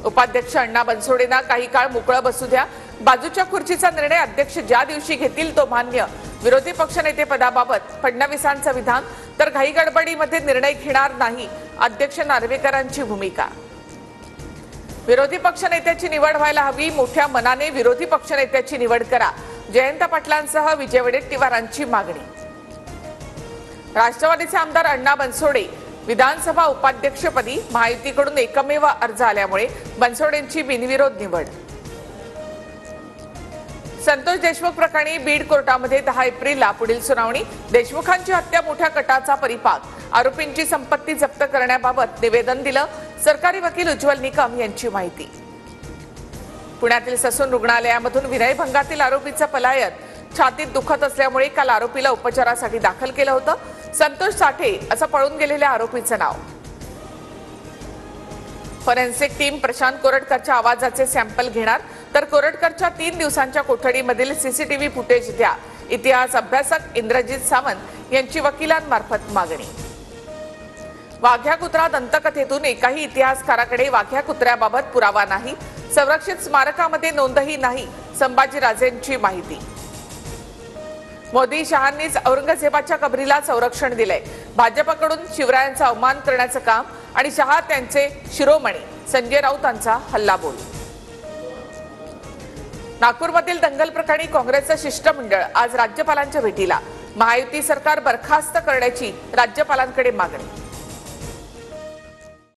उपाध्यक्ष अण्णा बनसोडेंना काही काळ मोकळं बसू द्या, बाजूच्या खुर्चीचा निर्णय अध्यक्ष ज्या दिवशी घेतील तो मान्य. विरोधी पक्षनेते पदाबाबत फडणवीसांचं विधान. तर घाई गडबडीमध्ये निर्णय घेणार नाही, अध्यक्ष नार्वेकरांची भूमिका. विरोधी पक्षनेत्याची निवड व्हायला हवी, मोठ्या मनाने विरोधी पक्षनेत्याची निवड करा, जयंत पाटलांसह विजय वडेट्टीवारांची मागणी. राष्ट्रवादीचे आमदार अण्णा बनसोडे विधानसभा उपाध्यक्षपदी महायुतीकडून एकमेव अर्ज आल्यामुळे बनसोडेंची बिनविरोध निवड. संतोष देशमुख प्रकरणी बीड कोर्टामध्ये 10 एप्रिलला पुढील सुनावणी. देशमुखांची हत्या मोठ्या कटाचा परिपाक, आरोपींची संपत्ती जप्त करण्याबाबत निवेदन दिलं. सरकारी वकील उज्ज्वल निकम यांची माहिती. पुण्यातील ससून रुग्णालयामधून विनयभंगातील आरोपीचं पलायन. छातीत दुखत असल्यामुळे काल आरोपीला उपचारासाठी दाखल केलं होतं. संतोष साठे असं पळून गेलेल्या आरोपीचं नाव. फॉरेन्सिक टीम प्रशांत कोरटकरच्या आवाजाचे सॅम्पल घेणार. तर कोरटकरच्या 3 दिवसांच्या कोठडीमधील सीसीटीव्ही फुटेज द्या, इतिहास अभ्यासक इंद्रजित सावंत यांची वकिलांमार्फत मागणी. वाघ्या कुत्रा दंतकथेतून एकाही इतिहासकाराकडे वाघ्या कुत्र्याबाबत पुरावा नाही, संरक्षित स्मारकामध्ये नोंदही नाही, संभाजीराजेंची माहिती. मोदी शहांनीच औरंगजेबाच्या कबरीला संरक्षण दिलंय. भाजपकडून शिवरायांचा अवमान करण्याचं काम आणि शहा त्यांचे शिरोमणी. संजय राऊतांचा हल्लाबोल. नागपूरमधील दंगल प्रकरणी काँग्रेसचं शिष्टमंडळ आज राज्यपालांच्या भेटीला. महायुती सरकार बरखास्त करण्याची राज्यपालांकडे मागणी.